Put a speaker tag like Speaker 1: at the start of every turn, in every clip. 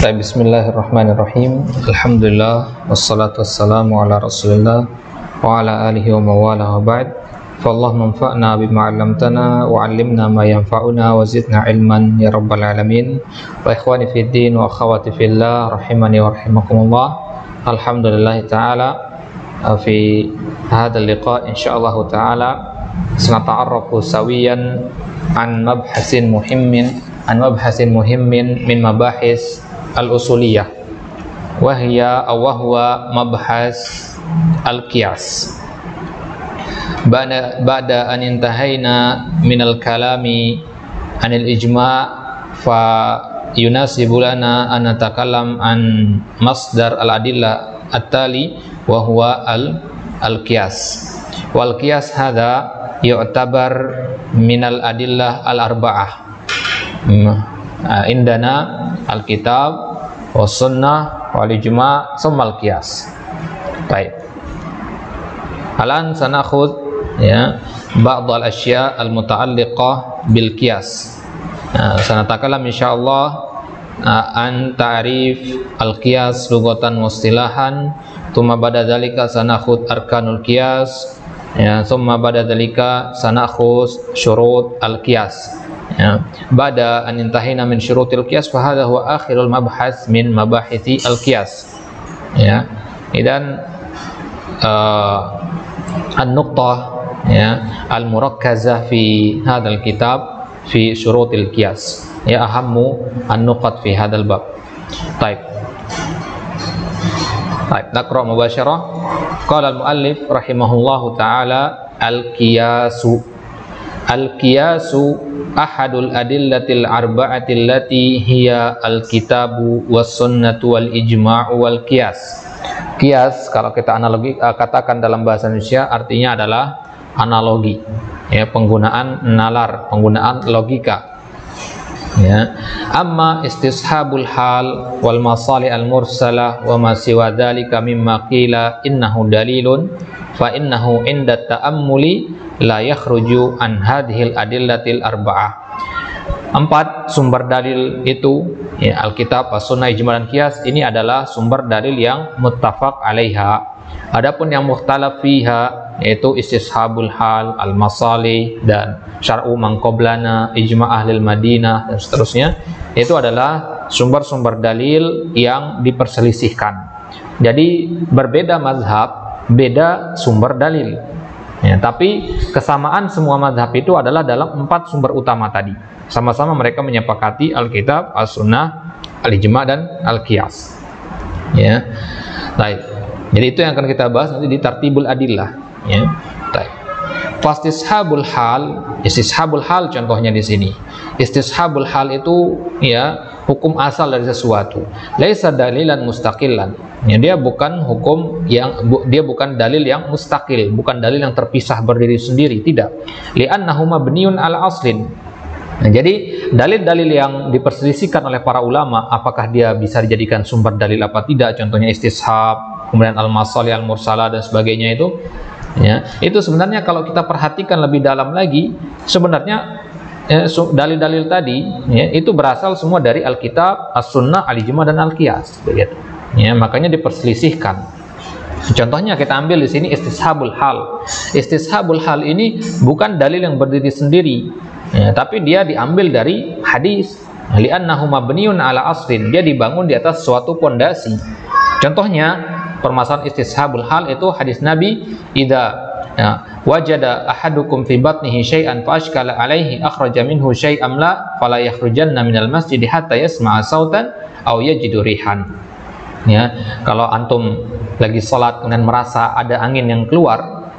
Speaker 1: Bismillahirrahmanirrahim. Alhamdulillah wassalatu wassalamu ala Rasulillah wa ala alihi wa mawala wa ba'd. Fallahumma anfa'na bima 'allamtana wa 'allimna ma yanfa'una wa zidna ilman ya rabbal alamin. Wa ikhwani fid din wa akhawati fillah rahimani wa rahimakumullah. Alhamdulillah taala fi hadzal liqa' insyaallah taala sanata'arrafu sawiyan an mabhasin muhimmin min mabahis al-usuliyah wa huwa mabhas al-qiyas. Ba'da an intahayna min al-kalami anil ijma' fa yunasibu lana an natakallam an masdar al-adillah at-tali wa huwa al-qiyas. Wal qiyas hadha yu'tabar min al-adillah al-arba'ah indana al-kitab wa sunnah wal ijma' summa al-qiyas. Baik. Alan sanakhud ba'd al-asya' al-muta'alliqah bil qiyas. Sanatakalam insyaallah an ta'rif al-qiyas lughatan wa istilahan, thumma ba'da dzalika sanakhud arkanul qiyas, thumma ba'da dzalika sanakhud syurut al-qiyas. Ba'da an intahina min syurutil qiyas fa hadha huwa akhirul mabhas min mabahithi al-qiyas. Idan an-nuqtah al-murakkazah fi hadzal kitab fi syurutil qiyas, ahammu an-nuqat fi hadzal bab. Baik, naqra mubasyarah. Qala al-muallif rahimahullahu taala al-qiyasu ahadul adillatil arba'ati allati hiya al-kitabu was sunnatu wal ijma'u wal qiyas. Qiyas kalau kita analogi katakan dalam bahasa Indonesia artinya adalah analogi, penggunaan nalar, penggunaan logika. Amma istishabul hal wal masalih al mursalah wa ma siwa dzalika mimma qila innahu dalilun fa innahu inda ta'ammuli la yakhruju an hadhil adillatil arba'ah. 4 sumber dalil itu Alkitab, As-Sunnah, Ijma' dan Qiyas ini adalah sumber dalil yang muttafaq alaiha. Adapun yang mukhtalaf fiha yaitu istishabul hal, al-masalih dan syar'u man qablana, ijma' ahlil Madinah dan seterusnya, itu adalah sumber-sumber dalil yang diperselisihkan. Jadi berbeda mazhab, beda sumber dalil. Tapi kesamaan semua mazhab itu adalah dalam 4 sumber utama tadi. Sama-sama mereka menyepakati Alkitab, As-Sunnah, Al-Ijma' dan Al-Qiyas. Baik. Jadi itu yang akan kita bahas nanti di Tartibul Adillah. Baik. Fastishabul hal contohnya di sini. Istishabul hal itu hukum asal dari sesuatu. Laisa dalilan mustaqillan. Dia bukan bukan dalil yang mustaqil, bukan dalil yang terpisah berdiri sendiri, tidak. Li'annahu mabniun ala aslin. Jadi dalil-dalil yang diperselisihkan oleh para ulama apakah dia bisa dijadikan sumber dalil apa tidak, contohnya istishab, kemudian al-masalih al-mursalah dan sebagainya itu sebenarnya kalau kita perhatikan lebih dalam lagi, sebenarnya dalil-dalil tadi itu berasal semua dari Alkitab, As-Sunnah, Al-Ijma' dan Al-Qiyas, begitu. Makanya diperselisihkan. Contohnya kita ambil di sini istishabul hal. Istishabul hal ini bukan dalil yang berdiri sendiri, tapi dia diambil dari hadis. Li'annahu mabniun ala aslin, dia dibangun di atas suatu pondasi. Contohnya permasalahan istishabul hal itu hadis Nabi, idza wajada ahadukum fi batnihi syai'an fa ashkala alaihi akhraja minhu syai'am la fala yakhrujanna minal masjid hatta yasma'a sautan aw yajidu rihan. Kalau antum lagi salat kemudian merasa ada angin yang keluar,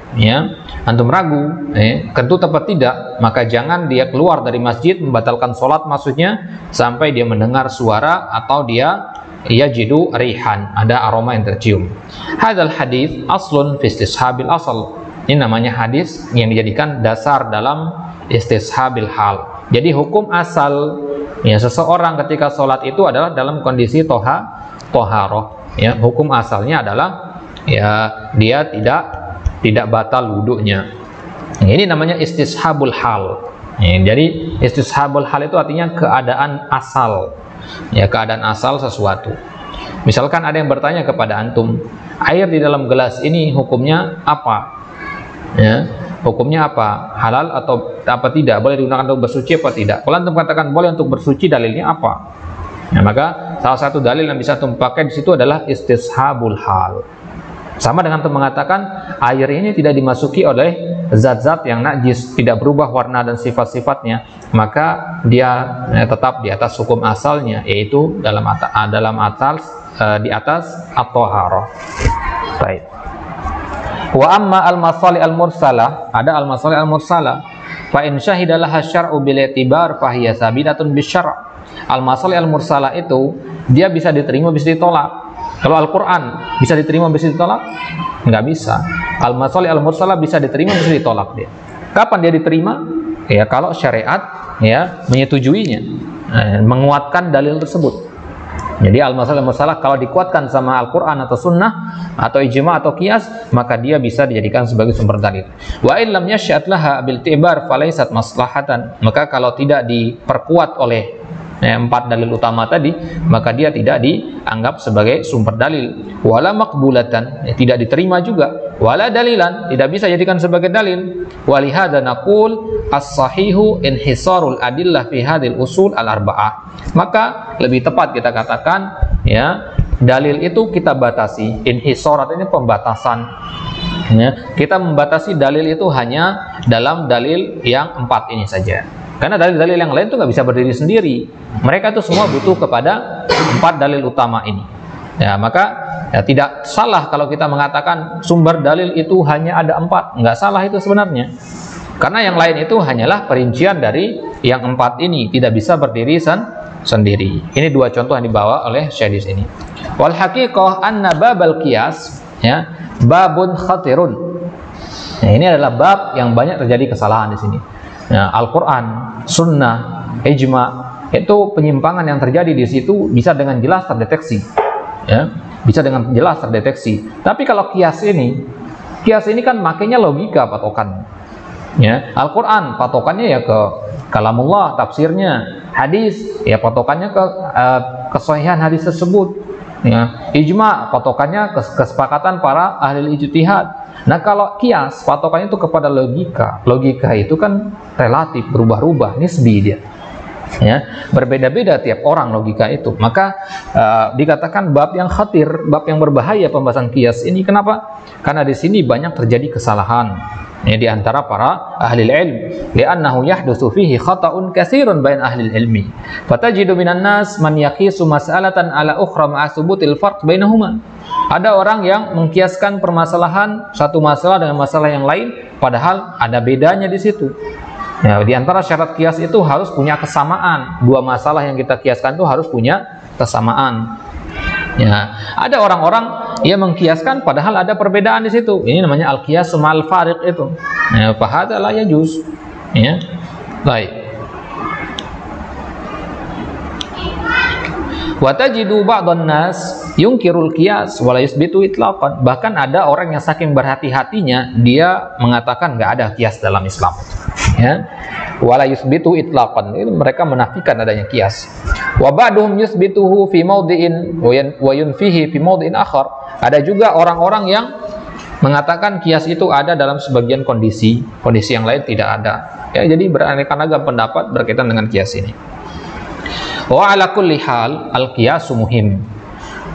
Speaker 1: antum ragu, kentut apa tidak, maka jangan dia keluar dari masjid membatalkan salat maksudnya sampai dia mendengar suara atau dia yajidu rihan, ada aroma yang tercium. Hadzal hadis aslun fi istishabil asal. Ini namanya hadis yang dijadikan dasar dalam istishabil hal. Jadi hukum asal seseorang ketika sholat itu adalah dalam kondisi toharoh. Hukum asalnya adalah dia tidak batal wudunya. Ini namanya istishabul hal. Jadi istishabul hal itu artinya keadaan asal. ya, keadaan asal sesuatu. Misalkan ada yang bertanya kepada antum, air di dalam gelas ini hukumnya apa? Ya, hukumnya apa? Halal atau apa tidak? Boleh digunakan untuk bersuci apa tidak? Kalau antum katakan boleh untuk bersuci, dalilnya apa? Nah, maka salah satu dalil yang bisa antum pakai di situ adalah istishabul hal. Sama dengan antum mengatakan air ini tidak dimasuki oleh zat-zat yang najis, tidak berubah warna dan sifat-sifatnya, maka dia tetap di atas hukum asalnya, yaitu di atas at-thaharah. Baik. Wa amma al-masali al-mursalah, ada al-masali al-mursalah, fa in syahidalaha syar'u bil i'tibar fa hiya sabitatun bisyara'. Al-masali al-mursalah itu dia bisa diterima, bisa ditolak. Kalau Al-Qur'an bisa diterima, bisa ditolak? Nggak bisa. Al-masali al-mursalah bisa diterima, bisa ditolak dia. Kapan dia diterima? Ya kalau syariat ya menyetujuinya, menguatkan dalil tersebut. Jadi al-masal al-mursalah kalau dikuatkan sama Al-Quran atau Sunnah atau ijma atau qiyas, maka dia bisa dijadikan sebagai sumber dalil. Wa illam yash'at laha bil tibar falaisat maslahatan. Maka kalau tidak diperkuat oleh 4 dalil utama tadi, maka dia tidak dianggap sebagai sumber dalil. Wala maqbulatan, tidak diterima juga. Wala dalilan, tidak bisa jadikan sebagai dalil. Walihada naqul as-sahihu inhisarul adillah fi hadhil usul al-arba'ah. Maka lebih tepat kita katakan ya, dalil itu kita batasi. Inhisar artinya pembatasan. Ya, kita membatasi dalil itu hanya dalam dalil yang 4 ini saja. Karena dalil-dalil yang lain itu nggak bisa berdiri sendiri. Mereka itu semua butuh kepada 4 dalil utama ini. Ya, maka ya, tidak salah kalau kita mengatakan sumber dalil itu hanya ada 4. Nggak salah itu sebenarnya. Karena yang lain itu hanyalah perincian dari yang 4 ini, tidak bisa berdiri sendiri. Ini 2 contoh yang dibawa oleh Syekh ini. Wal haqiqah anna babal qiyas ya babun khatirun. Nah, ini adalah bab yang banyak terjadi kesalahan di sini. Ya, Al-Quran, Sunnah, Ijma, itu penyimpangan yang terjadi di situ bisa dengan jelas terdeteksi, ya, bisa dengan jelas terdeteksi. Tapi kalau kias ini kan makanya logika patokan. Ya, Al-Quran patokannya ya ke kalamullah, tafsirnya, hadis ya patokannya ke kesahihan hadis tersebut. Ya, ijma patokannya kesepakatan para ahli ijtihad. Nah kalau kias patokannya itu kepada logika. Logika itu kan relatif, berubah-ubah, nisbi dia. Ya, berbeda-beda tiap orang logika itu. Maka dikatakan bab yang khatir, bab yang berbahaya pembahasan kias ini. Kenapa? Karena di sini banyak terjadi kesalahan ya, di antara para ahli ilm. Li'annahu yahdutsu fihi khata'un katsirun bain ahli ilmi. Fatajidu minan nas man yaqisu mas'alatan ala ukhra ma'a thubutil farq bainahuma. Ada orang yang mengkiaskan permasalahan satu masalah dengan masalah yang lain, padahal ada bedanya di situ. Ya, di antara syarat kias itu harus punya kesamaan. 2 masalah yang kita kiaskan itu harus punya kesamaan. Ya, ada orang-orang yang mengkiaskan padahal ada perbedaan di situ. Ini namanya al-qiyas ma'al fariq itu. Ya, fa hadza la yajuz. Ya. Baik. Wa tajidu ba'dhan nas yunkirul qiyas wa la yusbitu itlaqan. Bahkan ada orang yang saking berhati-hatinya dia mengatakan enggak ada qiyas dalam Islam. Ya. Wa la yusbitu itlaqan. Itu mereka menafikan adanya qiyas. Wa ba'duhum yusbituhu fi mawdi'in wa yunfihi fi mawdi'in akhar. Ada juga orang-orang yang mengatakan qiyas itu ada dalam sebagian kondisi yang lain tidak ada. Ya, jadi beraneka ragam pendapat berkaitan dengan qiyas ini. Wa ala kulli hal al-qiyasu muhim.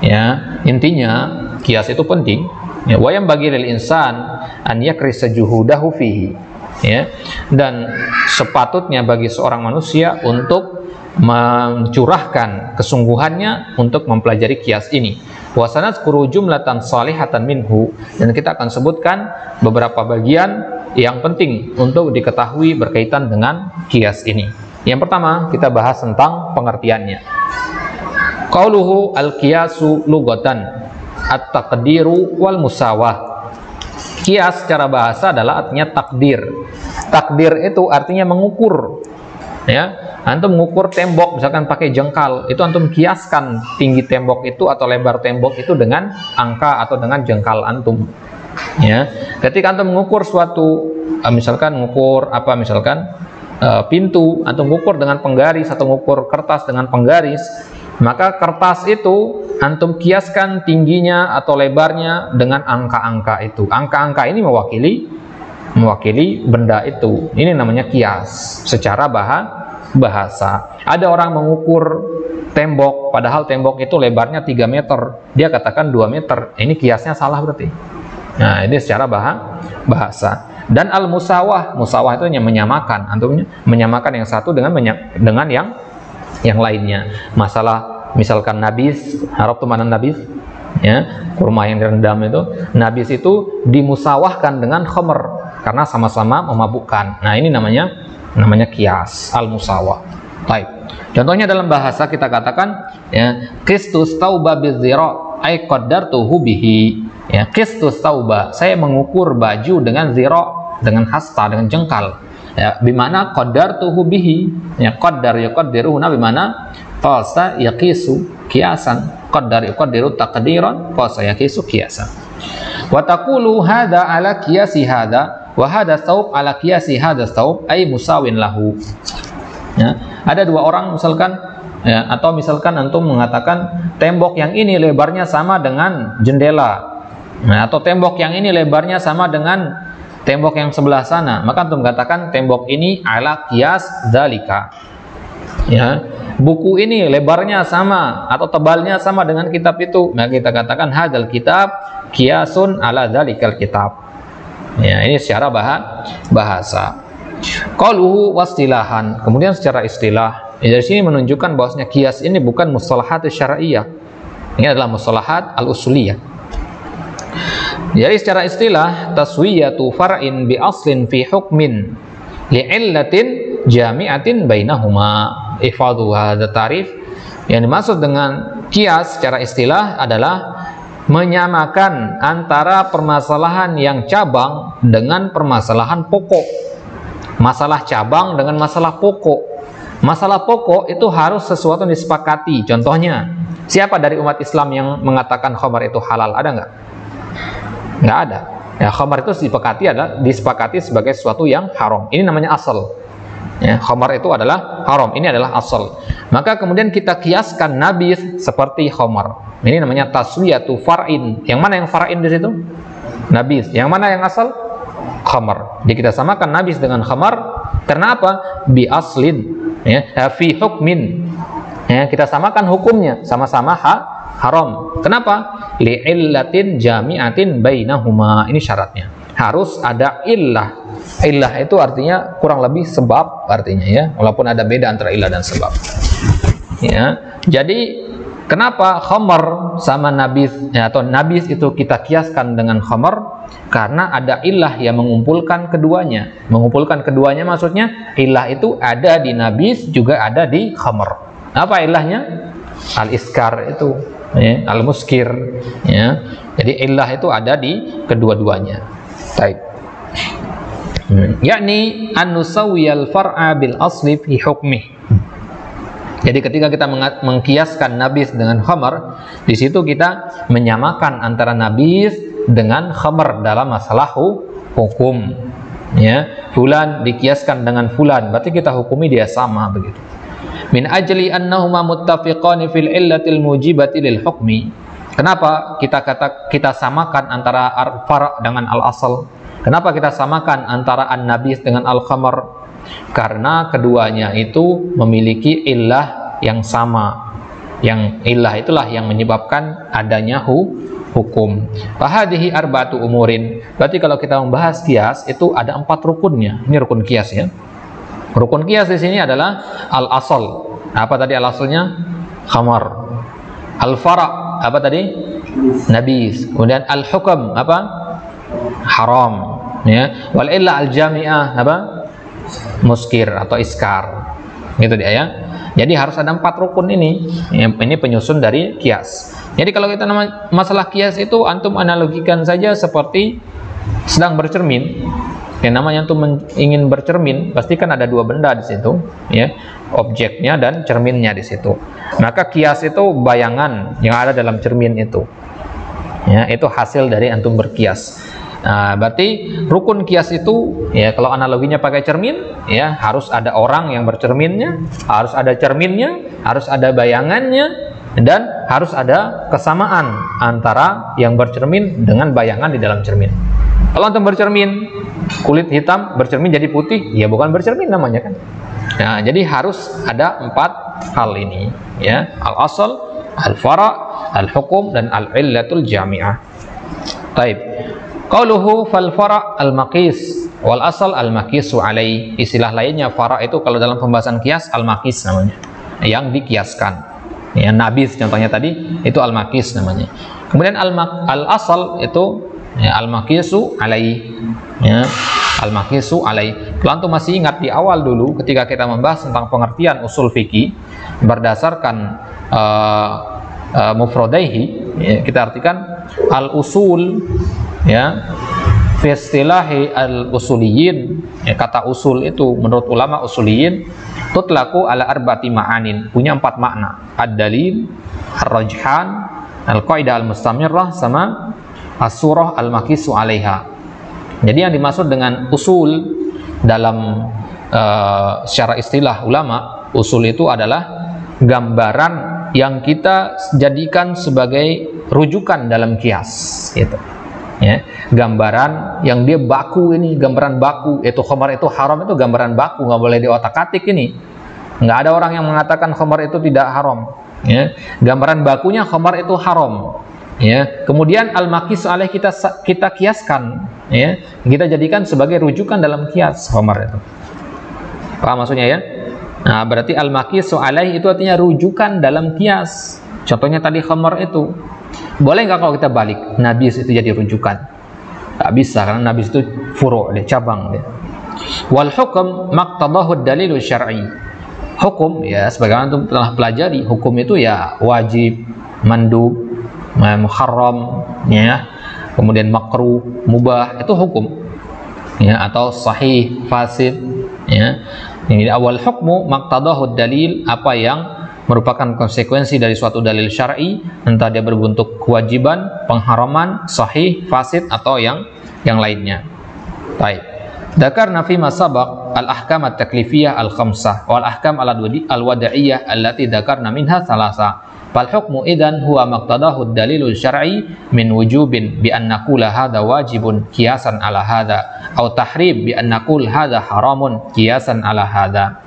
Speaker 1: Ya, intinya qiyas itu penting. Ya, wa yang bagi lil insan an yakrisa juhudahu fihi. Ya, dan sepatutnya bagi seorang manusia untuk mencurahkan kesungguhannya untuk mempelajari qiyas ini. Wa sanadkuru jumlatan salihatan minhu, dan kita akan sebutkan beberapa bagian yang penting untuk diketahui berkaitan dengan qiyas ini. Yang pertama, kita bahas tentang pengertiannya. Qauluhu al-qiyasu lughatan at-taqdiru wal musawah. Qiyas secara bahasa adalah artinya takdir. Takdir itu artinya mengukur. Ya, antum mengukur tembok misalkan pakai jengkal, itu antum kiaskan tinggi tembok itu atau lebar tembok itu dengan angka atau dengan jengkal antum. Ya, ketika antum mengukur suatu misalkan mengukur pintu, atau mengukur dengan penggaris atau mengukur kertas dengan penggaris, Maka kertas itu antum kiaskan tingginya atau lebarnya dengan angka-angka itu. Angka-angka ini mewakili benda itu. Ini namanya kias secara bahasa. Ada orang mengukur tembok, padahal tembok itu lebarnya 3 meter. Dia katakan 2 meter. Ini kiasnya salah berarti. Nah, ini secara bahasa. Dan al-musawah, musawah itu yang menyamakan, antum menyamakan yang satu dengan yang lainnya. Masalah misalkan nabis, harap tumanan nabis, ya, kurma yang direndam itu, nabis itu dimusawahkan dengan khamr karena sama-sama memabukkan. Nah, ini namanya qiyas, al-musawah. Baik. Contohnya dalam bahasa kita katakan, ya, qistus tauba bizira, ay qaddartuhu bihi. Ya, qistus tauba, saya mengukur baju dengan zira, dengan hasta, dengan jengkal. Ya, bimana qaddartuhu bihi. Ya, qaddar yuqaddiruhuna bimana qasa yaqisu qiyasan. Qaddar yuqaddiru taqdiran, qasa yaqisu qiyasan. Wa taqulu hadza ala qiyasi hadza wa hadza thawb ala qiyasi hadza thawb ay musawin lahu. Ya, ada dua orang misalkan, ya, atau misalkan antum mengatakan tembok yang ini lebarnya sama dengan jendela. Nah, atau tembok yang ini lebarnya sama dengan tembok yang sebelah sana, maka antum katakan tembok ini ala qiyas dzalika. Ya, buku ini lebarnya sama atau tebalnya sama dengan kitab itu, maka kita katakan hadzal kitab qiyasun ala dzalikal kitab. Ya, ini secara bahasa. Qaluhu wastilahan. Kemudian secara istilah, dari sini menunjukkan bahwasanya qiyas ini bukan mustalahat syar'iyyah. Ini adalah mustalahat al-usuliyah. Jadi secara istilah, taswiyatu far'in bi aslin fi hukmin li'illatin jami'atin bainahuma. Ifadhu hadza tarif. Yang dimaksud dengan qiyas secara istilah adalah menyamakan antara permasalahan yang cabang dengan permasalahan pokok. Masalah cabang dengan masalah pokok. Masalah pokok itu harus sesuatu yang disepakati. Contohnya, siapa dari umat Islam yang mengatakan khamar itu halal? Ada nggak? Nggak ada. Ya, khamar itu disepakati sebagai sesuatu yang haram. Ini namanya asal. Ya, khamar itu adalah haram. Ini adalah asal. Maka kemudian kita kiaskan nabis seperti khamar. Ini namanya taswiyatu far'in. Yang mana yang far'in di situ? Nabis. Yang mana yang asal? Khamar. Jadi kita samakan nabis dengan khamar. Karena apa? Bi aslin. Ya, fi hukmin. Ya, kita samakan hukumnya. Sama-sama haram. Kenapa? Li'illatin jami'atin bainahuma. Ini syaratnya. Harus ada illah. Illah itu artinya kurang lebih sebab artinya, ya. Walaupun ada beda antara illah dan sebab. Ya. Jadi kenapa khamar sama nabis, ya, atau nabis itu kita kiaskan dengan khamar? Karena ada illah yang mengumpulkan keduanya. Mengumpulkan keduanya maksudnya illah itu ada di nabis juga ada di khamar. Apa ilahnya? Al-iskar itu, ya, al-muskir, ya. Jadi illah itu ada di kedua-duanya. Baik. Yakni an-nusawwiyal far'a bil asli fi hukmih. Jadi ketika kita mengkiaskan nabis dengan khamar, di situ kita menyamakan antara nabis dengan khamar dalam masalah hukum. Ya, fulan dikiaskan dengan fulan, berarti kita hukumi dia sama begitu. Min ajli annahuma muttafiqani fil illatil mujibati lil hukmi. Kenapa kita samakan antara al-far' dengan al-asal? Kenapa kita samakan antara an-nabis dengan al-khamar? Karena keduanya itu memiliki illah yang sama. Yang illah itulah yang menyebabkan adanya hukum. Fahadihi arba'atu umurin. Berarti kalau kita membahas qiyas itu ada 4 rukunnya. Ini rukun qiyas, ya. Rukun qiyas di sini adalah al-asal. Apa tadi al-asalnya? Khamar. Al-fara' apa tadi? Nabis. Kemudian al-hukam apa? Haram. Ya. Wal illa al-jami'ah apa? Muskir atau iskar. Gitu dia, ya. Jadi harus ada 4 rukun ini. Ini penyusun dari qiyas. Jadi kalau kita masalah qiyas itu antum analogikan saja seperti sedang bercermin. Yang namanya antum ingin bercermin, pasti kan ada 2 benda di situ, ya. Objeknya dan cerminnya di situ. Maka qiyas itu bayangan yang ada dalam cermin itu. Ya, itu hasil dari antum berqiyas. Nah, berarti rukun qiyas itu, ya, kalau analoginya pakai cermin, ya, harus ada orang yang bercerminnya, harus ada cerminnya, harus ada bayangannya, dan harus ada kesamaan antara yang bercermin dengan bayangan di dalam cermin. Kalau antum bercermin kulit hitam bercermin jadi putih, ya bukan bercermin namanya kan. Nah, jadi harus ada 4 hal ini, ya, al-asal, al-fara', al-hukum, dan al-illatul jami'ah. Taib. Qauluhu fal fara' al-maqis wal asal al-maqisu alai. Istilah lainnya fara' itu kalau dalam pembahasan kias al-maqis namanya, yang dikiaskan. Ya, nabis contohnya tadi itu al-maqis namanya. Kemudian al-asal itu ya, al-maqisu alai. Ya, al-maqisu alai. Kalau antum masih ingat di awal dulu ketika kita membahas tentang pengertian usul fikih berdasarkan mufradaihi, ya, kita artikan al-usul, ya, fi istilahi al-usuliyin, ya, kata usul itu menurut ulama usuliyin tutlaku ala arba'ati ma'anin, punya 4 makna: ad-dalil, ar-rajhan, al-qaidah al-mustamirrah, sama as-surah al-maqisu alaiha. Jadi yang dimaksud dengan usul dalam secara istilah ulama, usul itu adalah gambaran yang kita jadikan sebagai rujukan dalam kias, gitu. Ya, gambaran yang dia baku, ini gambaran baku, itu khamar itu haram, itu gambaran baku, nggak boleh diotak-atik ini. Nggak ada orang yang mengatakan khamar itu tidak haram. Ya, gambaran bakunya khamar itu haram. Ya, kemudian al-maqis alaih kita kiaskan, ya, kita jadikan sebagai rujukan dalam kias khamar itu. Paham maksudnya ya? Nah, berarti al-maqis alaih itu artinya rujukan dalam kias. Contohnya tadi khamar itu. Boleh nggak kalau kita balik nabis itu jadi rujukan? Tak bisa, karena nabis itu furu', dia cabang dia. Wal hukum maqtadahu ad-dalilu syar'i. Hukum, ya, sebagaimana antum telah pelajari, hukum itu ya wajib, mandub, muharram, ya, kemudian makruh, mubah, itu hukum, ya, atau sahih, fasid, ya. Ini awal hukmu maqtadahu dalil, apa yang merupakan konsekuensi dari suatu dalil syar'i, entah dia berbentuk kewajiban, pengharaman, sahih, fasid, atau yang lainnya. Baik. Dzakarna fi ma sabaq al-ahkam at-taklifiyah al-khamsah wal ahkam al-wada'iyah allati dzakarna minha thalatha. Fal hukmu idzan huwa maqtadahu ad-dalilul syar'i min wujubin bi an naqula hadza wajibun qiyasan ala hadza aw tahrim bi an naqul hadza haramun qiyasan ala hadza.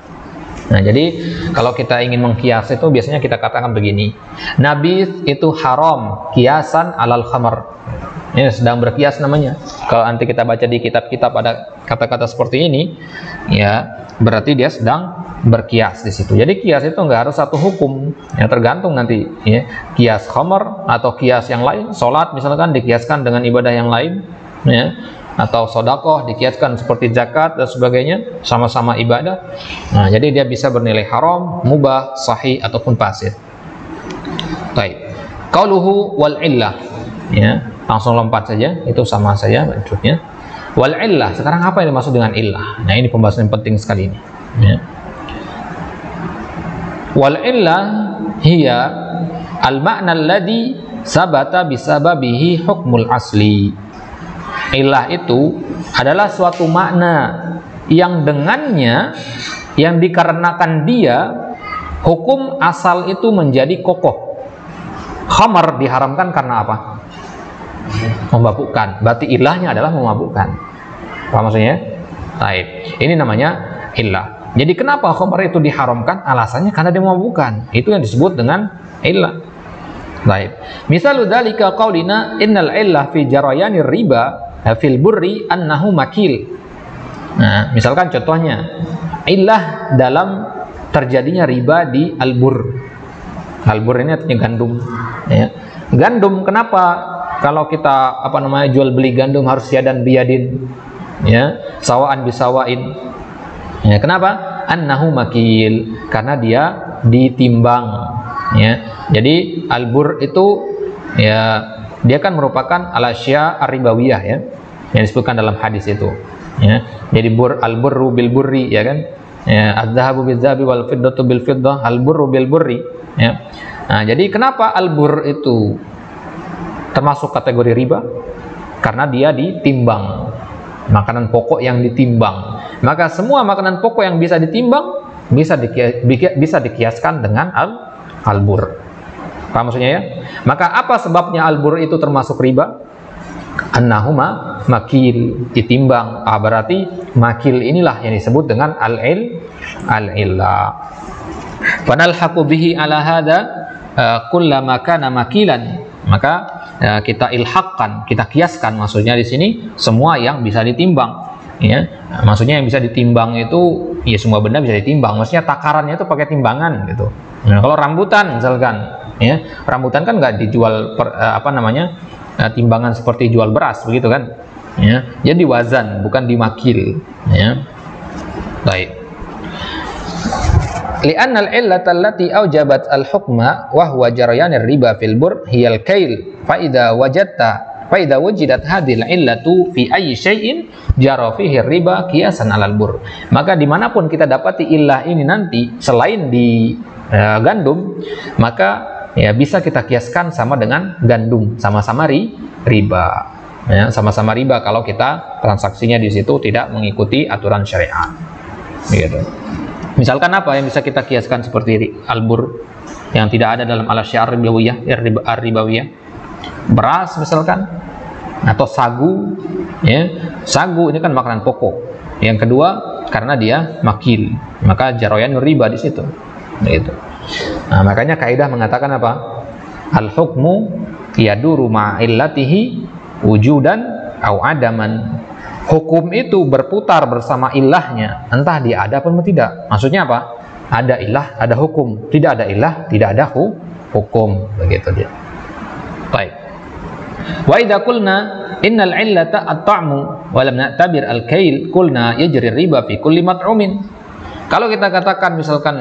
Speaker 1: Nah, jadi kalau kita ingin mengkias itu biasanya kita katakan begini: nabis itu haram qiyasan alal khamar. Ini sedang berkias namanya. Kalau nanti kita baca di kitab-kitab ada kata-kata seperti ini, ya berarti dia sedang berkias di situ. Jadi kias itu nggak harus satu hukum, ya tergantung nanti, ya, kias khamar atau kias yang lain. Sholat misalkan dikiaskan dengan ibadah yang lain, ya, atau sodakoh dikiaskan seperti zakat dan sebagainya, sama-sama ibadah. Nah, jadi dia bisa bernilai haram, mubah, sahih, ataupun fasid. Baik. Qauluhu wal illah, ya, langsung lompat saja, itu sama saja bentuknya. Wal illah, sekarang apa yang dimaksud dengan illah? Nah, ini pembahasan yang penting sekali ini, ya. Wal illah hiya al ma'na alladhi sabata bisababihi hukmul asli. Illah itu adalah suatu makna yang dengannya, yang dikarenakan dia, hukum asal itu menjadi kokoh. Khamar diharamkan karena apa? Memabukkan. Berarti ilahnya adalah memabukkan. Apa maksudnya? Baik. Ini namanya illah. Jadi kenapa khamar itu diharamkan? Alasannya karena dia memabukkan. Itu yang disebut dengan illah. Baik. Misalu dzalika qaulina innal illah fi jarayanir riba fil burri annahu makil. Nah, misalkan contohnya illah dalam terjadinya riba di albur. Albur ini artinya gandum, ya. Gandum, kenapa kalau kita jual beli gandum harus yadan biyadin, ya, sawaan bisawain, ya, kenapa? Annahu makil, karena dia ditimbang, ya. Jadi albur itu, ya, dia kan merupakan al-asya ar-ribawiyah, ya, yang disebutkan dalam hadis itu, ya. Jadi al-burru bil burri, ya kan, ya, az-zahabu bil zahabi wal fiddatu bil fiddah, al-burru bil burri, ya. Nah, jadi kenapa albur itu termasuk kategori riba? Karena dia ditimbang, makanan pokok yang ditimbang. Maka semua makanan pokok yang bisa ditimbang bisa dikiaskan dengan albur. Paham maksudnya ya? Maka apa sebabnya al-bur itu termasuk riba? Annahuma makil, ditimbang. Berarti makil inilah yang disebut dengan al-illah. Fanalhaqu bihi ala hadza kullama kana makilan. Maka kita ilhaqkan, kita kiaskan, maksudnya di sini semua yang bisa ditimbang. Ya, maksudnya yang bisa ditimbang itu ya semua benda bisa ditimbang. Maksudnya takarannya itu pakai timbangan gitu. Nah, kalau rambutan misalkan, ya rambutan kan nggak dijual timbangan seperti jual beras begitu kan, ya jadi wazan bukan dimakil, ya. Baik. Li'anna al-illata allati aujabat al-hukma wa huwa jaryan ar-riba fil bur hiya al-kail fa idza wujidat hadhihi al-illatu fi ayyi syai'in jara fihi riba qiyasan 'alal bur. Maka dimanapun kita dapati illah ini nanti selain di gandum, maka ya bisa kita kiaskan sama dengan gandum, sama-sama riba, ya, sama-sama riba kalau kita transaksinya di situ tidak mengikuti aturan syariat, gitu. Misalkan apa yang bisa kita kiaskan seperti albur yang tidak ada dalam al-asya' ar-ribawiyah, beras misalkan, atau sagu, ya sagu ini kan makanan pokok. Yang kedua karena dia makil, maka jaroyan riba di situ. Gitu. Nah, makanya kaidah mengatakan apa? Al-hukmu yaduru ma'illatihi wujudan au adaman. Hukum itu berputar bersama ilahnya, entah dia ada pun tidak. Maksudnya apa? Ada ilah, ada hukum. Tidak ada ilah, tidak ada hukum. Begitu dia. Baik. Wa idza qulna innal illata at-ta'mu wa lam na'tabir al-kail qulna yajri riba fi kulli mat'umin. Kalau kita katakan misalkan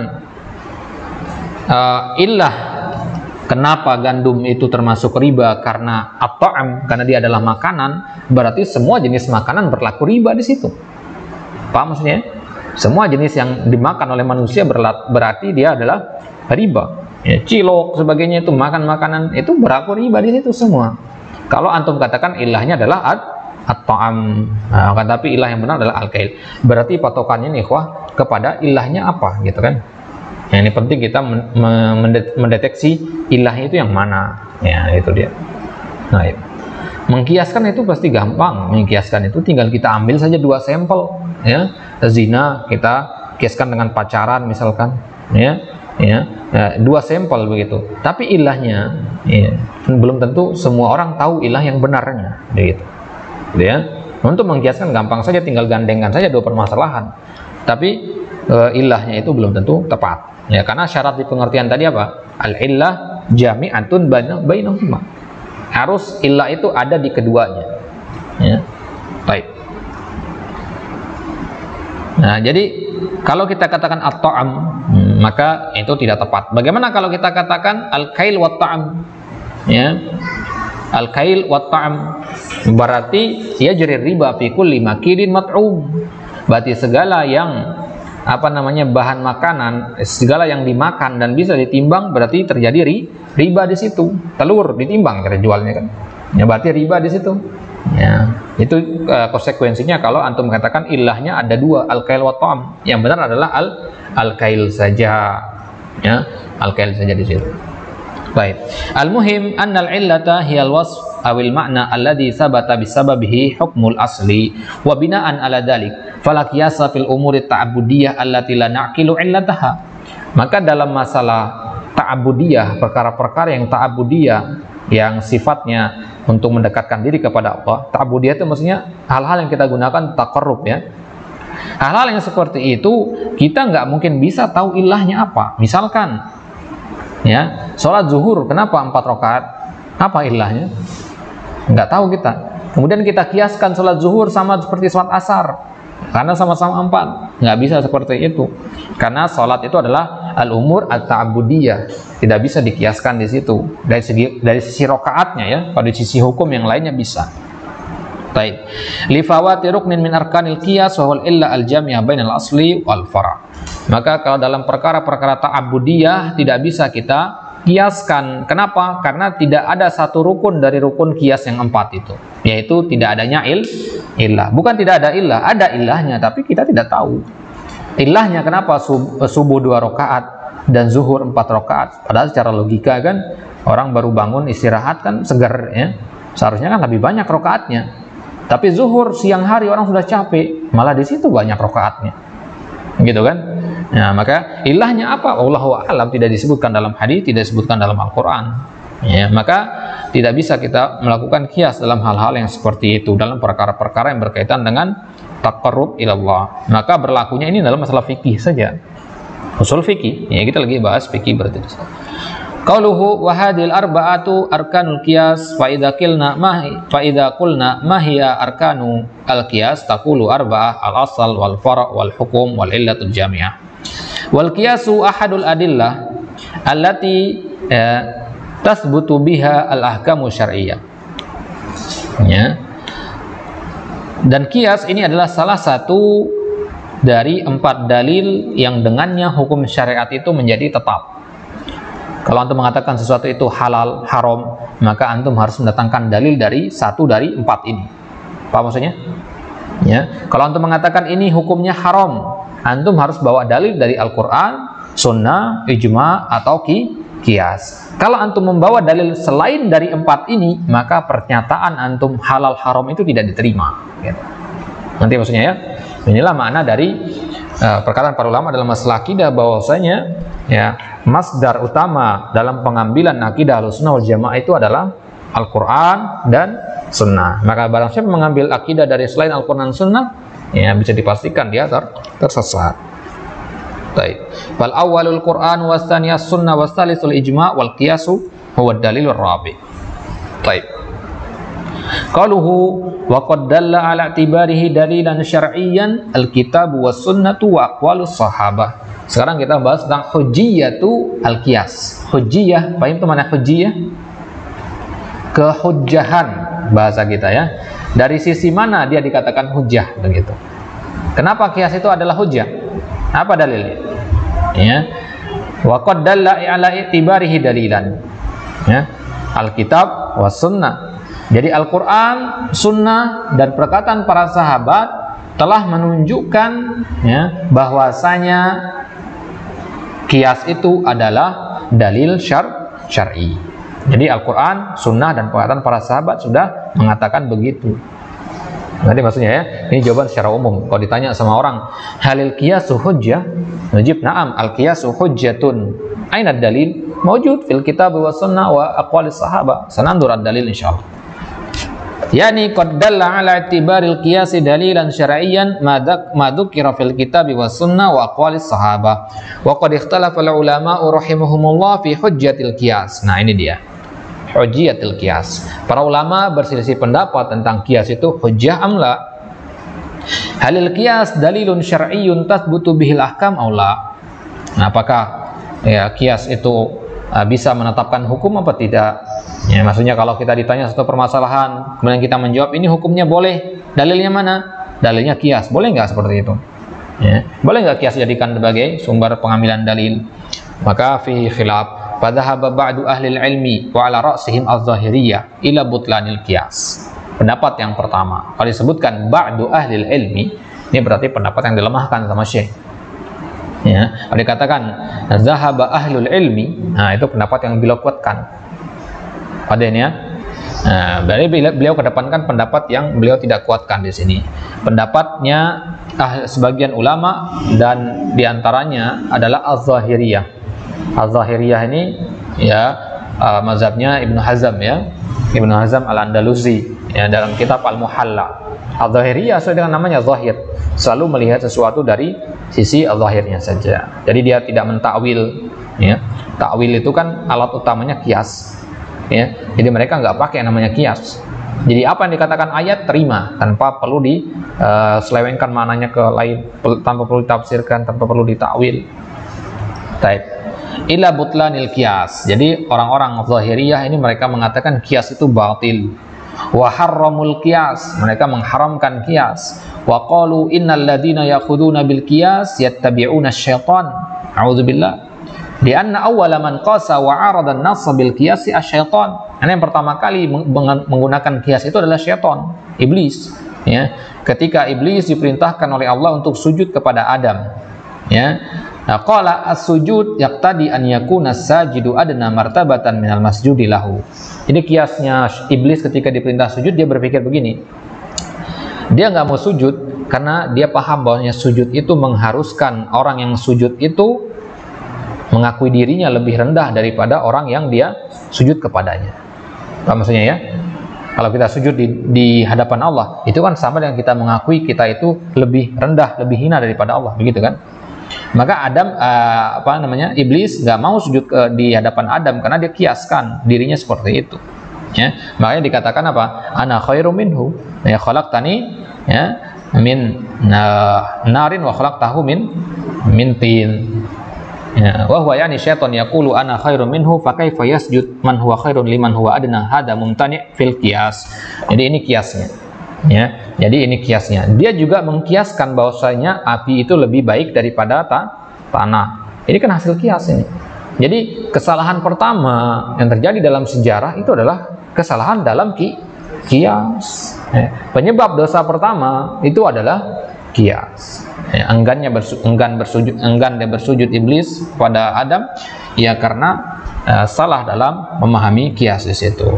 Speaker 1: illah kenapa gandum itu termasuk riba karena at-ta'am, karena dia adalah makanan, berarti semua jenis makanan berlaku riba di situ. Paham maksudnya? Semua jenis yang dimakan oleh manusia berarti dia adalah riba. Ya, cilok sebagainya itu makan makanan itu berlaku riba di situ semua. Kalau antum katakan ilahnya adalah at-ta'am, tapi ilah yang benar adalah al-kail. Berarti patokannya nih kepada ilahnya apa gitu kan? Ya, ini penting kita mendeteksi ilahnya itu yang mana, ya itu dia. Nah, itu. Mengkiaskan itu pasti gampang. Mengkiaskan itu tinggal kita ambil saja 2 sampel, ya. Zina kita kiaskan dengan pacaran misalkan, ya 2 sampel begitu. Tapi ilahnya, ya, belum tentu semua orang tahu ilah yang benarnya, begitu. Ya. Untuk mengkiaskan gampang saja, tinggal gandengkan saja 2 permasalahan. Tapi ilahnya itu belum tentu tepat. Ya, karena syarat di pengertian tadi apa? Al-illah jami'atun bainahuma. Harus illah itu ada di keduanya. Ya. Baik. Nah, jadi kalau kita katakan at-ta'am, maka itu tidak tepat. Bagaimana kalau kita katakan al-kail wa ta'am? Ya. Al-kail wa ta'am berarti yajri riba fi kulli makilin mat'um. Berarti segala yang bahan makanan, segala yang dimakan dan bisa ditimbang berarti terjadi riba di situ. Telur ditimbang kita jualnya kan, ya berarti riba di situ. Ya, itu konsekuensinya kalau antum mengatakan ilahnya ada 2, al-kail wa ta'am. Yang benar adalah al-kail saja, ya al-kail saja di situ. Baik. Al-muhim annal illata hiyal wasf awil makna alladhi sabata bisababihi hukmul asli wa bina'an ala dalik fala qiyasa fil umuri ta'abudiyah allati la na'qilu illataha. Maka dalam masalah ta'abudiyah, perkara-perkara yang ta'abudiyah yang sifatnya untuk mendekatkan diri kepada Allah. Ta'abudiyah itu maksudnya hal-hal yang kita gunakan taqarrub, ya. Hal-hal yang seperti itu kita nggak mungkin bisa tahu ilahnya apa. Misalkan, ya, sholat zuhur kenapa 4 rakaat? Apa ilahnya? Nggak tahu kita. Kemudian kita kiaskan sholat zuhur sama seperti sholat asar, karena sama-sama 4. Nggak bisa seperti itu, karena sholat itu adalah al-umur at-ta'abudiyah, tidak bisa dikiaskan di situ dari sisi rokaatnya, ya. Kalau di sisi hukum yang lainnya bisa. Baik. Li fawati ruknin min arkanil qiyas wa huwa illa al-jami' bainal asli wal fara'. Maka kalau dalam perkara-perkara ta'abudiyah tidak bisa kita kiaskan. Kenapa? Karena tidak ada satu rukun dari rukun kias yang 4 itu, yaitu tidak adanya ilah. Bukan tidak ada ilah, ada ilahnya, tapi kita tidak tahu ilahnya. Kenapa subuh 2 rakaat dan zuhur 4 rakaat. Padahal secara logika kan orang baru bangun istirahat kan segar ya. Seharusnya kan lebih banyak rakaatnya. Tapi zuhur siang hari orang sudah capek, malah di situ banyak rakaatnya. Gitu kan? Nah, maka ilahnya apa? Wallahu a'lam, tidak disebutkan dalam hadis, tidak disebutkan dalam Al-Qur'an. Ya, maka tidak bisa kita melakukan qiyas dalam hal-hal yang seperti itu, dalam perkara-perkara yang berkaitan dengan taqarrub ilallah. Maka berlakunya ini dalam masalah fikih saja. Usul fikih, ya kita lagi bahas fikih berarti. Qauluhu wa hadhil arba'atu arkanul qiyas fa idza qulna ma hiya arkanu al qiyas taqulu arba'ah al asal wal fara' wal hukum wal illatul jami'ah. Wal qiyasu ahadul adillah allati tasbutu biha al ahkamu syar'iyyah. Ya. Dan qiyas ini adalah salah satu dari 4 dalil yang dengannya hukum syariat itu menjadi tetap. Kalau antum mengatakan sesuatu itu halal, haram, maka antum harus mendatangkan dalil dari 1 dari 4 ini. Apa maksudnya? Ya. Kalau antum mengatakan ini hukumnya haram, antum harus bawa dalil dari Al-Quran, Sunnah, Ijma, atau qiyas. Kalau antum membawa dalil selain dari 4 ini, maka pernyataan antum halal haram itu tidak diterima. Gitu. Nanti maksudnya ya. Inilah makna dari perkataan para ulama dalam masalah akidah, bahwasanya ya masdar utama dalam pengambilan akidah Ahlussunnah wal Jamaah itu adalah Al-Quran dan Sunnah. Maka barang siapa mengambil akidah dari selain Al-Quran dan Sunnah, ya bisa dipastikan dia tersesat. Baik. Wal awwalul Quran was tsaniyas sunnah was tsalisul ijma' wal qiyasu huwa dalilur rabi'. Baik. Qaluhu wa qad dalla ala i'tibarihi dalilan syar'iyyan al-kitab was sunnatu wa aqwalus sahabah. Sekarang kita bahas tentang hujjiyatu al-qiyas. Hujjiyah, paham itu mana hujjiyah? Kehujjahan bahasa kita ya. Dari sisi mana dia dikatakan hujjah begitu. Kenapa qiyas itu adalah hujjah? Apa dalilnya? Ya. Wa qad dalla ala i'tibarihi dalilan. Ya. Alkitab was sunnah. Jadi Al-Quran, Sunnah, dan perkataan para sahabat telah menunjukkan ya, bahwasanya qiyas itu adalah dalil syar'i. Jadi Al-Quran, Sunnah, dan perkataan para sahabat sudah mengatakan begitu. Nanti maksudnya ya, ini jawaban secara umum. Kalau ditanya sama orang, halil qiyasu hujjah? Najib, na'am, al-qiyasu hujjatun. Aina dalil? Mawjud fil kitab wa sunnah wa aqwalis sahabat. Sanandur ad-dalil insyaallah. Yani qad dalla ala i'tibaril qiyasi dalilan syar'iyyan ma dzukira fil kitab wa sunnah wa aqwalis sahabah. Wa qad ikhtalafa al-ulama'u rahimahumullah fi hujjatil qiyas. Nah, ini dia. Hujjatil qiyas. Para ulama berselisih pendapat tentang qiyas itu hujjah am la. Halil qiyas dalilun syar'iyyun tathbutu bihil ahkam aw la. Nah, apakah ya qiyas itu bisa menetapkan hukum apa tidak? Ya, maksudnya kalau kita ditanya satu permasalahan, kemudian kita menjawab ini hukumnya boleh, dalilnya mana? Dalilnya qiyas, boleh nggak seperti itu? Ya, boleh nggak qiyas jadikan sebagai sumber pengambilan dalil? Maka fi khilaf. Fadhahaba ba'du ahli ilmi wa ala ra'sihim az-zahiriyah ila butlanil qiyas. Pendapat yang pertama, kalau disebutkan ba'du ahli ilmi, ini berarti pendapat yang dilemahkan sama Syekh. Ya, kalau dikatakan zahaba ahlul ilmi, nah itu pendapat yang beliau kuatkan. Pada ini ya. Nah, berarti beliau kedepankan pendapat yang beliau tidak kuatkan di sini. Pendapatnya sebagian ulama dan diantaranya adalah az-zahiriyah. Az-zahiriyah ini ya mazhabnya Ibnu Hazm ya. Ibnu Hazm al-Andalusi ya, dalam kitab Al-Muhalla. Az-zahiriyah sesuai dengan namanya zahir, selalu melihat sesuatu dari sisi az-zahirnya saja. Jadi dia tidak mentakwil ya. Takwil itu kan alat utamanya qiyas. Ya, jadi mereka nggak pakai yang namanya qiyas. Jadi apa yang dikatakan ayat terima tanpa perlu diselewengkan maknanya ke lain, tanpa perlu ditafsirkan, tanpa perlu ditakwil. Taib. Ila butlanil qiyas. Jadi orang-orang zahiriyah ini mereka mengatakan qiyas itu batil. Wa harramul qiyas. Mereka mengharamkan qiyas. Wa qalu innal ladzina ya'khuduna bil qiyas yattabi'una asy-syaitan. A'udzubillah. Di anna awwala man qasa wa 'arada an-nass bil qiyas asy-syaitan. Karena yang pertama kali menggunakan qiyas itu adalah syaitan, iblis. Ya, ketika iblis diperintahkan oleh Allah untuk sujud kepada Adam, ya, Qala as-sujud yaqtadi an yakuna as-sajidu adna martabatan minal masjudi lahu. Ini kiasnya iblis ketika diperintah sujud, dia berpikir begini. Dia nggak mau sujud karena dia paham bahwasanya sujud itu mengharuskan orang yang sujud itu mengakui dirinya lebih rendah daripada orang yang dia sujud kepadanya. Apa maksudnya ya? Kalau kita sujud di hadapan Allah, itu kan sama dengan kita mengakui kita itu lebih rendah, lebih hina daripada Allah, begitu kan? Maka iblis nggak mau sujud di hadapan Adam karena dia kiaskan dirinya seperti itu. Ya, makanya dikatakan apa? Ana khairum minhu, ya khalaqtani ya min narin wa khalaqtahu min tin. Ya, wa huwa yani syaitan yaqulu ana khairum minhu fa kaifa yasjud man huwa khairun liman huwa adna hada mumtani' fil qiyas. Jadi ini kiasnya. Ya, jadi ini kiasnya. Dia juga mengkiaskan bahwasanya api itu lebih baik daripada tanah. Ini kan hasil kias ini. Jadi kesalahan pertama yang terjadi dalam sejarah itu adalah kesalahan dalam kias. Penyebab dosa pertama itu adalah kias. Enggan dia bersujud iblis pada Adam, ya karena salah dalam memahami kias di situ.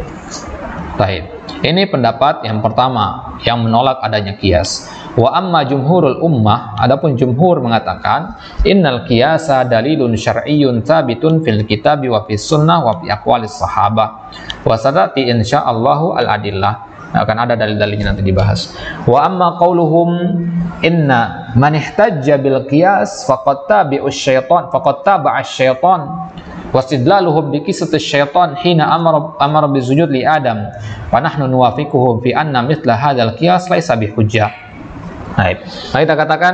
Speaker 1: Baik. Ini pendapat yang pertama yang menolak adanya kias. Wa amma jumhurul ummah, adapun jumhur mengatakan innal qiyasa dalilun syar'iyyun tsabitun fil kitabi wa fis sunnah wa fi aqwalis sahabah. Wa sadati insyaallahu al adillah. Akan ada dalil-dalilnya nanti dibahas. Wa amma qauluhum inna man ihtajja bil qiyas faqad tabi'a asy-syaitan wastidlaluhum bi qissati syaitan hina amara bi sujud li Adam wa nahnu nuwafiquhum fi anna mithla hadzal qiyas laisa bi hujjah. Baik. Nah, kita katakan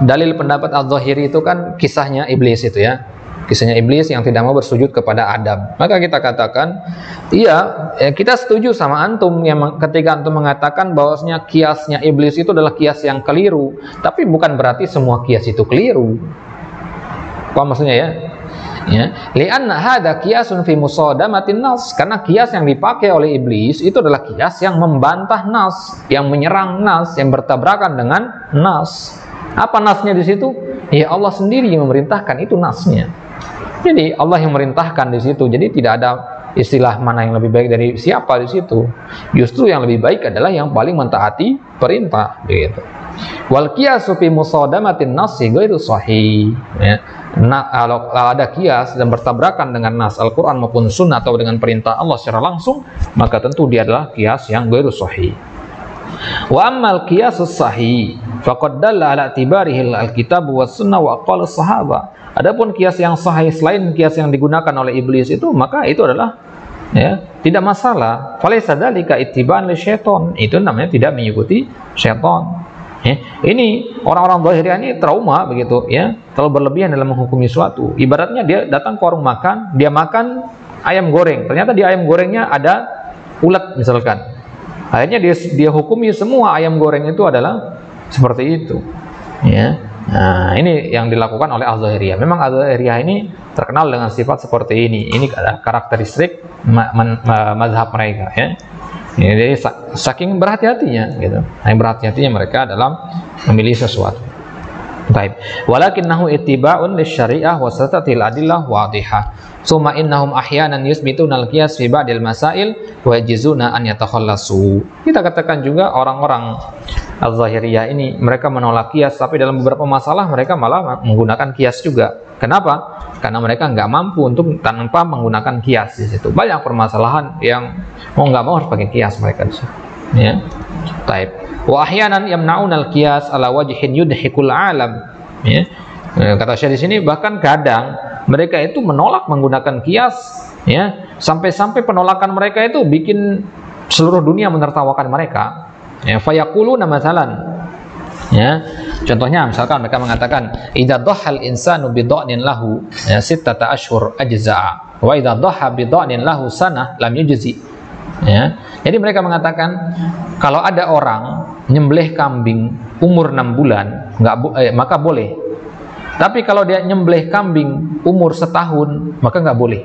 Speaker 1: dalil pendapat Az-Zahiri itu kan kisahnya iblis itu ya. Kisahnya iblis yang tidak mau bersujud kepada Adam. Maka kita katakan, iya, kita setuju sama antum yang ketika antum mengatakan bahwasanya kiasnya iblis itu adalah kias yang keliru. Tapi bukan berarti semua kias itu keliru. Apa maksudnya ya? Ya, li'anna hadza qiyasun fi musadamatin nas. Karena kias yang dipakai oleh iblis itu adalah kias yang membantah nas, yang menyerang nas, yang bertabrakan dengan nas. Apa nasnya di situ? Ya Allah sendiri yang memerintahkan, itu nasnya. Jadi Allah yang merintahkan di situ. Jadi tidak ada istilah mana yang lebih baik dari siapa di situ. Justru yang lebih baik adalah yang paling mentaati perintah, begitu. Wal qiyasu fi musadamatin nasi ghairu sahih. Ya. Nah, kalau ada kias dan bertabrakan dengan nas Al-Quran maupun sunnah atau dengan perintah Allah secara langsung, maka tentu dia adalah kias yang ghairu sahih. Wa ammal qiyasus sahih faqad dalla ala tibarihi al-kitab was sunnah wa aqwalus sahabah. Adapun kias yang sahih selain kias yang digunakan oleh iblis itu, maka itu adalah ya, tidak masalah. Falaisa dzalika ittiba'an li syaitan. Itu namanya tidak mengikuti syaitan. Ya, ini orang-orang Zahiriyah ini trauma begitu ya, terlalu berlebihan dalam menghukumi suatu. Ibaratnya dia datang ke warung makan, dia makan ayam goreng. Ternyata di ayam gorengnya ada ulat misalkan. Akhirnya dia hukumi semua ayam goreng itu adalah seperti itu. Ya. Nah, ini yang dilakukan oleh Az-Zahiriyah. Memang Az-Zahiriyah ini terkenal dengan sifat seperti ini. Ini karakteristik mazhab mereka ya. Jadi saking berhati-hatinya gitu. Nah, berhati-hatinya mereka dalam memilih sesuatu. Baik. Walakinnahu ittiba'un lisyari'ah wa satatil adillah wadihah. Summa innahum ahyanan yusbituna al-qiyas fi ba'dil masail wa yajizuna an yatakhallasu. Kita katakan juga orang-orang Az-Zahiriyah ini mereka menolak kias, tapi dalam beberapa masalah mereka malah menggunakan kias juga. Kenapa? Karena mereka nggak mampu untuk tanpa menggunakan kias di situ. Banyak permasalahan yang mau nggak mau harus pakai kias mereka di situ. Ya. Taib. Wa ahyanan yamna'unal qiyas ala wajhin yudhikul alam. Ya. Kata Syekh di sini bahkan kadang mereka itu menolak menggunakan kias ya, sampai-sampai penolakan mereka itu bikin seluruh dunia menertawakan mereka. Ya, fayaquluna masalan. Ya. Contohnya misalkan mereka mengatakan idza dhahal insanu bi dha'nin lahu ya, sittata ashhur ajza'a wa idza dhaha bi dha'nin lahu sanah lam yujzi. Ya. Jadi mereka mengatakan kalau ada orang nyembelih kambing umur 6 bulan maka boleh. Tapi kalau dia nyembelih kambing umur setahun maka nggak boleh.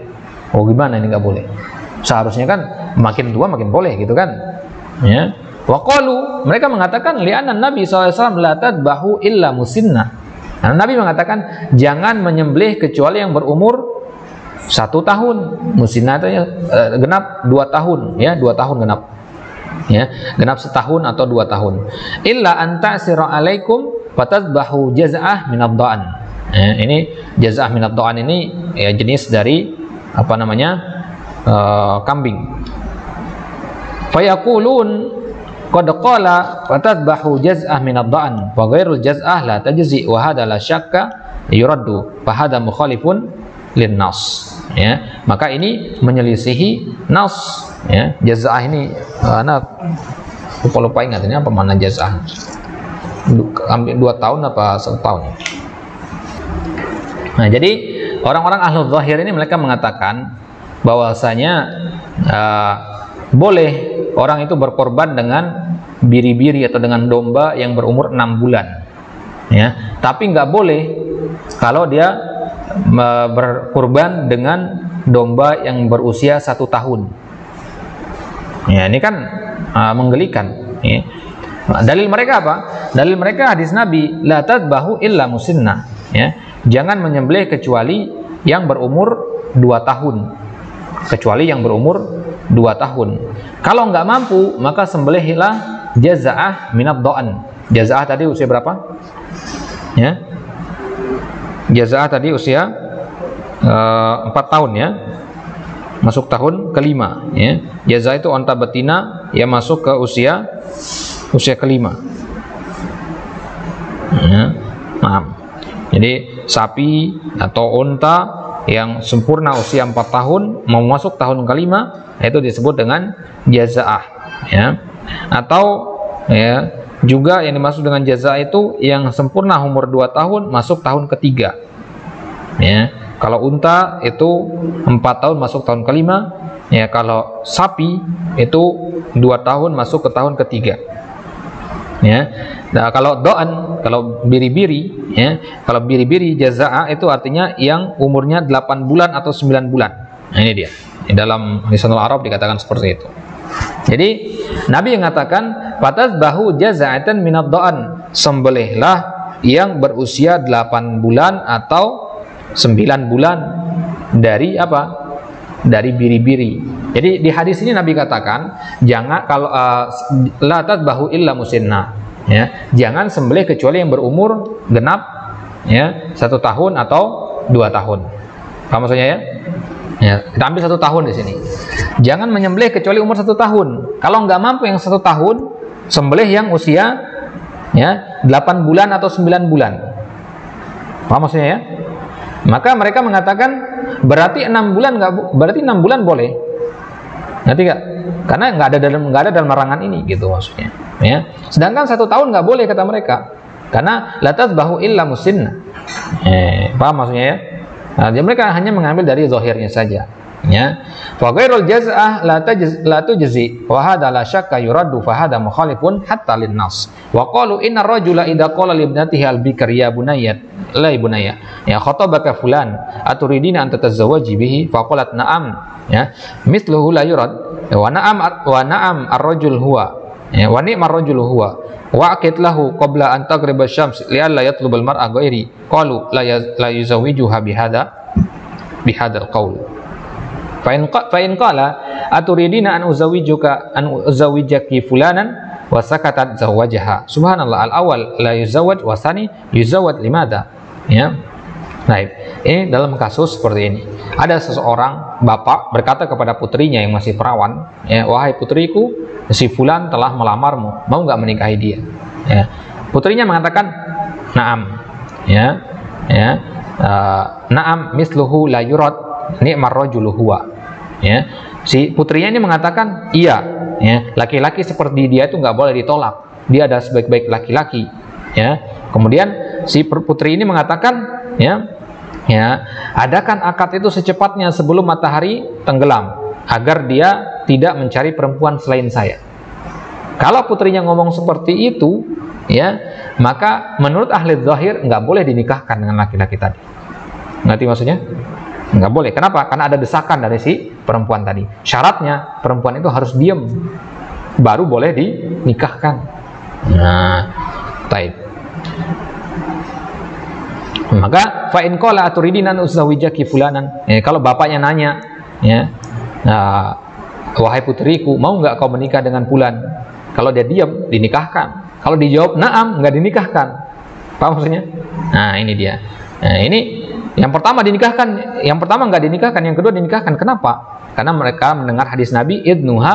Speaker 1: Oh gimana ini nggak boleh? Seharusnya kan makin tua makin boleh gitu kan? Ya. Wa qalu, mereka mengatakan li'anna Nabi SAW la tadbahu illa musinna. Nah, Nabi mengatakan jangan menyembelih kecuali yang berumur 1 tahun. Musinna itu genap 2 tahun, ya, 2 tahun genap. Ya, genap setahun atau 2 tahun. Illa anta sira alaikum fatadbahu jaz'ah minad dha'an. Ini jaz'ah minad dha'an ini ya jenis dari apa namanya? Kambing. Fayaqulun qad qala fatadbahu jaz'ah minad dha'an wa ghairul jaz'ah la tajzi wa hadha la syakka yuraddu fa hadha mukhalifun linnas. Ya, maka ini menyelisihi nas. Ya, jaz'ah ini anak lupa ingat ini apa makna jaz'ah. 2 tahun apa 1 tahun. Nah, jadi orang-orang ahlu zahir ini mereka mengatakan bahwasanya boleh orang itu berkorban dengan biri-biri atau dengan domba yang berumur 6 bulan. Ya, tapi nggak boleh kalau dia berkorban dengan domba yang berusia 1 tahun. Ya, ini kan menggelikan. Ya. Dalil mereka apa? Dalil mereka hadis Nabi, la tadbahu illa musinna. Ya, jangan menyembelih kecuali yang berumur 2 tahun. Kecuali yang berumur 2 tahun. Kalau nggak mampu, maka sembelihlah jaza'ah minad dha'an. Jaza'ah tadi usia berapa? Ya. Jaza'ah tadi usia 4 tahun, ya. Masuk tahun kelima, ya. Jaza'ah itu onta betina yang masuk ke usia kelima. Ya. Maaf. Jadi sapi atau onta yang sempurna usia 4 tahun mau masuk tahun kelima, itu disebut dengan jaza'ah, ya. Atau ya juga yang dimaksud dengan jaza'ah itu yang sempurna umur 2 tahun masuk tahun ketiga. Ya. Kalau unta itu 4 tahun masuk tahun kelima, ya. Kalau sapi itu 2 tahun masuk ke tahun ketiga. Ya. Nah, kalau doan, kalau biri-biri, ya, kalau biri-biri jaza'ah itu artinya yang umurnya 8 bulan atau 9 bulan. Nah, ini dia. Di dalam lisanul Arab dikatakan seperti itu. Jadi Nabi yang mengatakan fatadbahu jaza'atan minad doan, sembelihlah yang berusia 8 bulan atau 9 bulan dari apa? Dari biri-biri. Jadi di hadis ini Nabi katakan jangan kalau la tadbahu illa musinna, ya, jangan sembelih kecuali yang berumur genap, ya, 1 tahun atau 2 tahun. Paham maksudnya, ya? Ya, kita ambil 1 tahun di sini. Jangan menyembelih kecuali umur 1 tahun. Kalau nggak mampu yang 1 tahun, sembelih yang usia, ya, 8 bulan atau 9 bulan. Paham maksudnya, ya? Maka mereka mengatakan berarti 6 bulan berarti 6 bulan boleh. Ngerti nggak? Karena nggak ada dalam larangan ini, gitu maksudnya. Ya. Sedangkan 1 tahun nggak boleh kata mereka. Karena la tadbahu illa musinna. Paham maksudnya, ya? Nah, jadi mereka hanya mengambil dari zahirnya saja. Ya. Wa ghairul jaz'ah la tujzi wa hadha la syakka yuraddu fa hadha mukhalifun hatta lin nas. Wa qalu inna ar-rajula idza qala li ibnatihi al-bikr ya bunayyat la ibunayya ya khatabaka fulan aturidina an tatazawwaji bihi fa qalat na'am, ya, mithluhu la yurad wa na'am ar-rajul huwa, ya, wa ni'mar rajul huwa wa aqit lahu qabla an taghriba asy-syams li alla yatlub al-mar'a ghairi qalu la yuzawijuha bihadzal qaul fa in qala aturidina an uzawijaki fulanan wa sakatat zawajaha. Subhanallah, al-awwal la yuzawwaj wa tsani yuzawwaj limada, ya. Nah, ini dalam kasus seperti ini. Ada seseorang bapak berkata kepada putrinya yang masih perawan, ya, wahai putriku, si fulan telah melamarmu, mau nggak menikahi dia? Ya. Putrinya mengatakan na'am, ya, ya, na'am misluhu la yurad ni'mar rajulu huwa, ya. Si putrinya ini mengatakan iya, ya, laki-laki seperti dia itu nggak boleh ditolak, dia ada sebaik-baik laki-laki, ya. Kemudian si putri ini mengatakan, ya, ya, adakan akad itu secepatnya sebelum matahari tenggelam agar dia tidak mencari perempuan selain saya. Kalau putrinya ngomong seperti itu, ya, maka menurut ahli zahir nggak boleh dinikahkan dengan laki-laki tadi. Ngerti maksudnya? Nggak boleh. Kenapa? Karena ada desakan dari si perempuan tadi. Syaratnya perempuan itu harus diam, baru boleh dinikahkan. Nah, baik. Maka fa in qala aturidina an uzawijaki fulanan, kalau bapaknya nanya, ya, wahai putriku, mau nggak kau menikah dengan fulan? Kalau dia diam, dinikahkan. Kalau dijawab na'am, nggak dinikahkan. Paham maksudnya? Nah, ini dia. Nah, ini yang pertama dinikahkan, yang pertama nggak dinikahkan, yang kedua dinikahkan. Kenapa? Karena mereka mendengar hadis Nabi, idnuha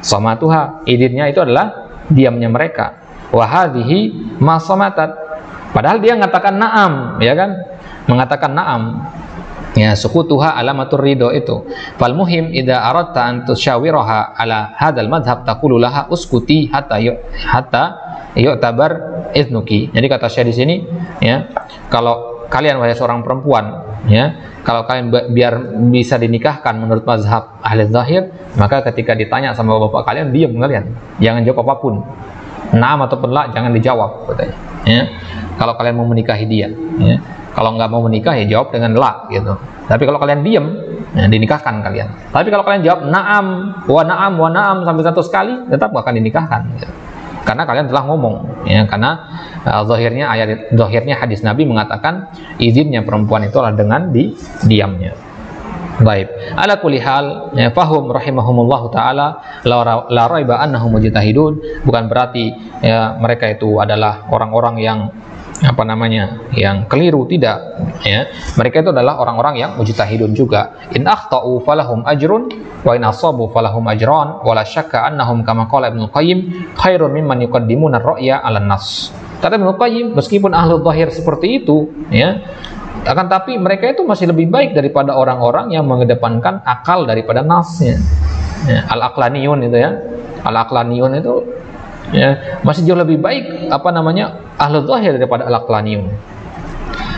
Speaker 1: somatuha. Idinnya itu adalah diamnya mereka. Wahadhihi ma somatat. Padahal dia mengatakan na'am, ya kan? Mengatakan na'am. Ya, sukutuha alamatur ridho itu. Fal muhim idza aradta an tusyawiraha ala hadzal madhhab taqulu laha uskuti hatta yu'tabar iznuki. Jadi kata Syekh di sini, ya, kalau kalian wahai seorang perempuan, ya, kalau kalian biar bisa dinikahkan menurut mazhab ahli zahir, maka ketika ditanya sama bapak kalian, diam kalian, jangan jawab apapun, na'am ataupun la, jangan dijawab katanya, ya. Kalau kalian mau menikahi dia, ya. Kalau nggak mau menikah, ya jawab dengan la, gitu. Tapi kalau kalian diam, ya, dinikahkan kalian. Tapi kalau kalian jawab na'am, wa na'am sampai 100 kali, tetap akan dinikahkan, gitu. Karena kalian telah ngomong, ya. Karena zahirnya hadis Nabi mengatakan izinnya perempuan itu adalah dengan diamnya. Baik, ala kulli hal, ya, fahum rahimahumullahu taala la raiba annahum mujtahidun, bukan berarti, ya, mereka itu adalah orang-orang yang yang keliru, tidak, ya. Mereka itu adalah orang-orang yang mujtahidun juga. In akhtau falahum ajrun wa in asabu falahum ajran wa la syakka annahum kama qala Ibnu Qayyim khairun mimman yuqaddimuna ar-ra'ya 'ala an-nas. Kata Ibnu Qayyim, meskipun ahlu zahir seperti itu, ya, akan tapi mereka itu masih lebih baik daripada orang-orang yang mengedepankan akal daripada nasnya, ya, al-aqlaniyun itu, ya. Al-aqlaniyun itu, ya, masih jauh lebih baik ahlu zahir daripada al-aqlaniyun.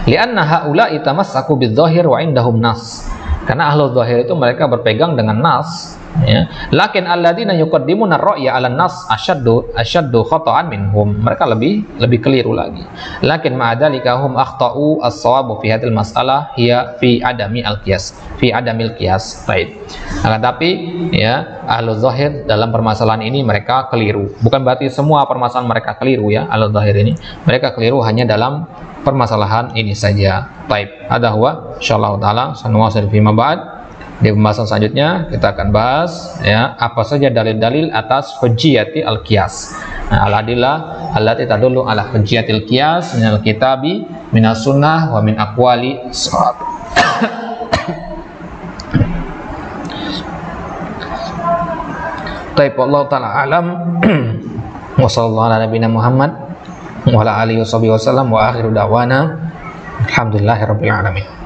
Speaker 1: Lianna haula'i tamassaku bidzahir wa indahum nas. Karena ahlu zahir itu mereka berpegang dengan nas, ya. Lakin alladzina yuqaddimuna ar-ra'ya 'ala nas ashaddu khata'an minhum. Mereka lebih keliru lagi. Lakin ma'adzalika hum akhta'u as-shawabu fi hadhil mas'alah hiya fi adami al-qiyas. Fi adamil qiyas. Baik. Akan tapi, ya, ahlu zahir dalam permasalahan ini mereka keliru. Bukan berarti semua permasalahan mereka keliru, ya, ahlu zahir ini. Mereka keliru hanya dalam permasalahan ini saja. Baik, ada huwa insyaallah taala sanwasil fi ma ba'd. Di pembahasan selanjutnya kita akan bahas, ya, apa saja dalil-dalil atas hujjiyati al-qiyas. Nah, al-adillah allati tadullu ala hujjiyatil qiyas minal kitabi minas sunnah wa min aqwali shahab. Taib, Allah taala alam. Wa sallallahu ala nabiyina Muhammad wa ala alihi wasallam wa akhiru da'wana alhamdulillahirabbil alamin.